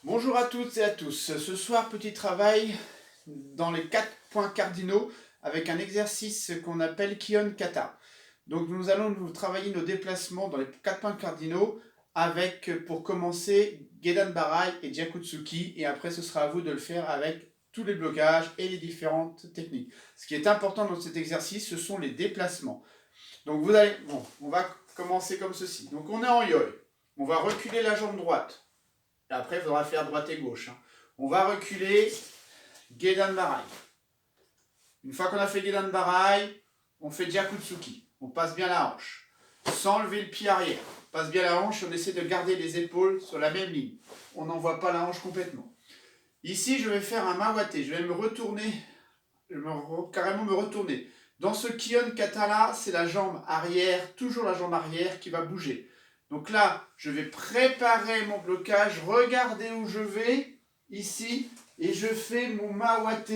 Bonjour à toutes et à tous. Ce soir, petit travail dans les 4 points cardinaux avec un exercice qu'on appelle Kion Kata. Donc nous allons nous travailler nos déplacements dans les 4 points cardinaux avec, pour commencer, Gedan Barai et Jakutsuki, et après ce sera à vous de le faire avec tous les blocages et les différentes techniques. Ce qui est important dans cet exercice, ce sont les déplacements. Donc on va commencer comme ceci. Donc on est en yoi. On va reculer la jambe droite. Et après, il faudra faire droite et gauche. On va reculer Gedan Barai. Une fois qu'on a fait Gedan Barai, on fait Jakutsuki. On passe bien la hanche. Sans lever le pied arrière. On passe bien la hanche et on essaie de garder les épaules sur la même ligne. On n'envoie pas la hanche complètement. Ici, je vais faire un Mawate. Je vais me retourner. Carrément me retourner. Dans ce Kion Kata là, c'est la jambe arrière, toujours la jambe arrière qui va bouger. Donc là, je vais préparer mon blocage, regarder où je vais, ici, et je fais mon Mawate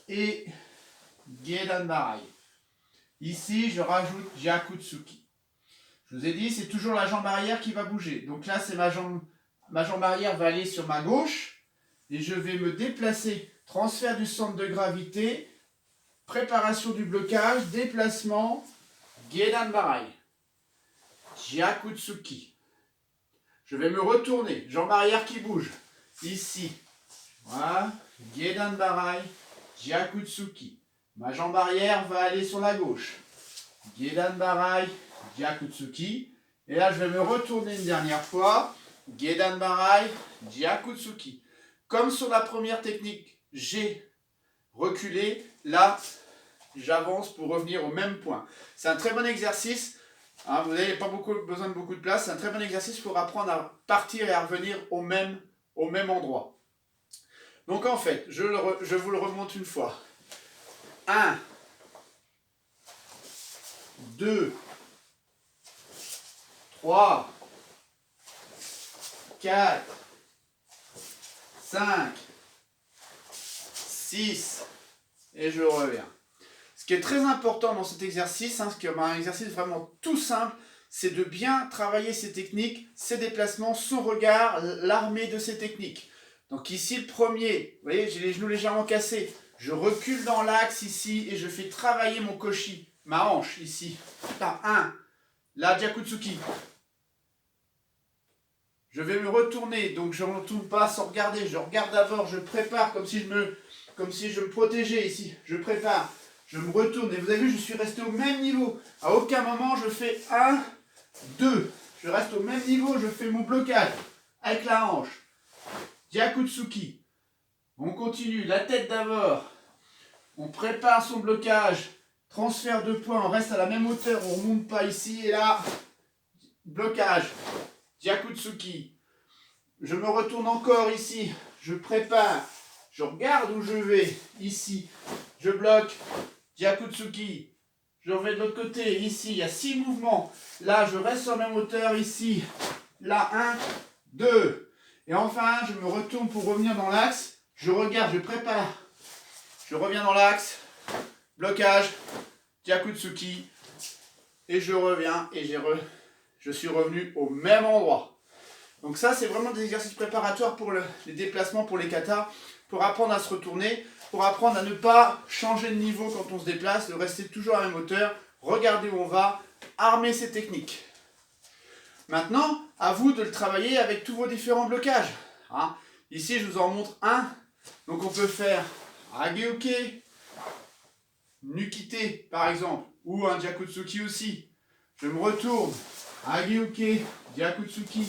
et Gedan Barai. Ici, je rajoute Jakutsuki. Je vous ai dit, c'est toujours la jambe arrière qui va bouger. Donc là, c'est ma jambe arrière va aller sur ma gauche, et je vais me déplacer, transfert du centre de gravité, préparation du blocage, déplacement, Gedan Barai. Jakutsuki. Je vais me retourner, jambe arrière qui bouge. Ici. Voilà. Gedan Barai, Jakutsuki. Ma jambe arrière va aller sur la gauche. Gedan Barai, Jakutsuki. Et là, je vais me retourner une dernière fois. Gedan Barai, Jakutsuki. Comme sur la première technique, j'ai reculé. Là, j'avance pour revenir au même point. C'est un très bon exercice. Vous n'avez pas besoin de beaucoup de place. C'est un très bon exercice pour apprendre à partir et à revenir au même endroit. Donc en fait, je vous le remonte une fois. 1, 2, 3, 4, 5, 6, et je reviens. Ce qui est très important dans cet exercice, ce qui est un exercice vraiment tout simple, c'est de bien travailler ces techniques, ces déplacements, son regard, l'armée de ces techniques. Donc ici, le premier, vous voyez, j'ai les genoux légèrement cassés. Je recule dans l'axe ici et je fais travailler mon koshi, ma hanche ici. Là, 1, là, Jakutsuki. Je vais me retourner, donc je ne retourne pas sans regarder. Je regarde d'abord, je prépare comme si je me protégeais ici. Je prépare. Je me retourne et vous avez vu, je suis resté au même niveau. À aucun moment je fais 1, 2. Je reste au même niveau, je fais mon blocage avec la hanche. Jakutsuki. On continue, la tête d'abord. On prépare son blocage. Transfert de poids, on reste à la même hauteur, on ne remonte pas ici. Et là, blocage. Jakutsuki. Je me retourne encore ici. Je prépare. Je regarde où je vais. Ici. Je bloque. Jakutsuki. Je reviens de l'autre côté. Ici, il y a 6 mouvements. Là, je reste sur la même hauteur. Ici. Là, 1, 2. Et enfin, je me retourne pour revenir dans l'axe. Je regarde, je prépare. Je reviens dans l'axe. Blocage. Jakutsuki. Et je reviens. Et je suis revenu au même endroit. Donc ça, c'est vraiment des exercices préparatoires pour les déplacements, pour les katas, pour apprendre à se retourner, pour apprendre à ne pas changer de niveau quand on se déplace, de rester toujours à la même hauteur, regarder où on va, armer ces techniques. Maintenant, à vous de le travailler avec tous vos différents blocages. Ici, je vous en montre un. Donc on peut faire Hageuke, Nukite par exemple, ou un Jakutsuki aussi. Je me retourne, Hageuke, Jakutsuki,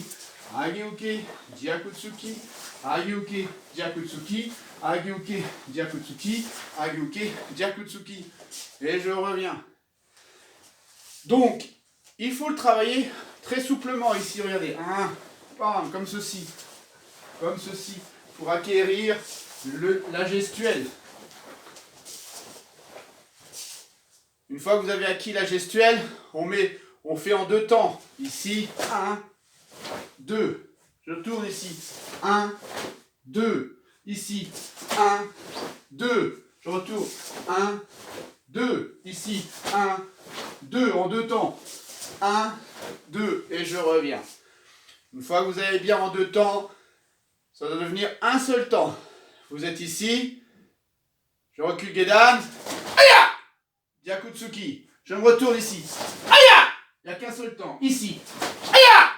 Hageuke, Jakutsuki, Hageuke, Jakutsuki, Hageuke, Jakutsuki, Hageuke, Jakutsuki. Et je reviens. Donc, il faut le travailler très souplement ici, regardez. Comme ceci. Comme ceci. Pour acquérir la gestuelle. Une fois que vous avez acquis la gestuelle, on fait en 2 temps. Ici, 1, 2. Je tourne ici. 1, 2. Ici. 1, 2. Je retourne. 1, 2. Ici. 1, 2. En 2 temps. 1, 2. Et je reviens. Une fois que vous avez bien en 2 temps, Ça doit devenir un seul temps. Vous êtes ici. Je recule Gedan. Aïe! Gyakutsuki. Je me retourne ici. Aïe! Il n'y a qu'un seul temps. Ici. Aïe!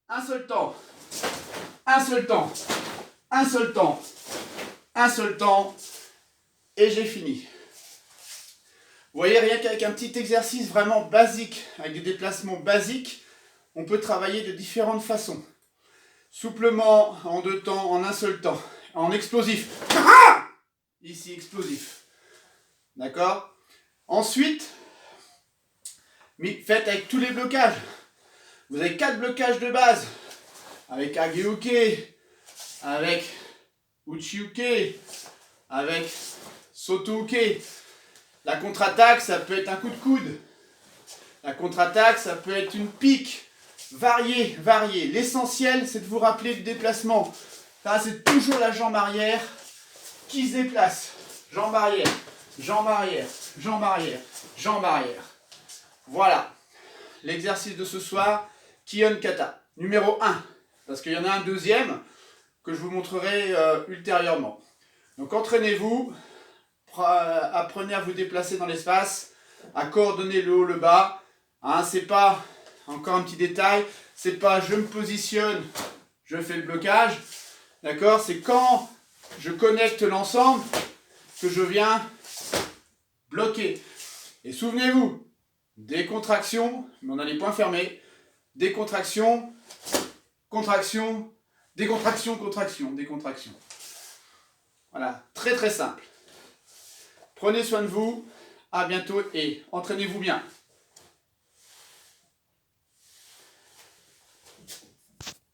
Un seul temps. Un seul temps. Un seul temps. Un seul temps. Et j'ai fini. Vous voyez, rien qu'avec un petit exercice vraiment basique, avec des déplacements basiques, on peut travailler de différentes façons. Souplement, en 2 temps, en un seul temps. En explosif. Ici, explosif. D'accord? Ensuite, faites avec tous les blocages. Vous avez 4 blocages de base. Avec Ageuke, avec Uchiuke, avec Sotouke. La contre-attaque, ça peut être un coup de coude. La contre-attaque, ça peut être une pique. Variez, variez. L'essentiel, c'est de vous rappeler le déplacement. Là, c'est toujours la jambe arrière qui se déplace. Jambe arrière, jambe arrière, jambe arrière, jambe arrière. Voilà. L'exercice de ce soir, Kion Kata. Numéro 1. Parce qu'il y en a un deuxième que je vous montrerai ultérieurement. Donc entraînez-vous. Apprenez à vous déplacer dans l'espace, à coordonner le haut, le bas. Hein, c'est pas, encore un petit détail, c'est pas je me positionne, je fais le blocage. D'accord? C'est quand je connecte l'ensemble que je viens bloquer. Et souvenez-vous, décontraction, mais on a les poings fermés. Décontraction, contraction, décontraction, contraction, décontraction. Voilà, très très simple. Prenez soin de vous, à bientôt et entraînez-vous bien.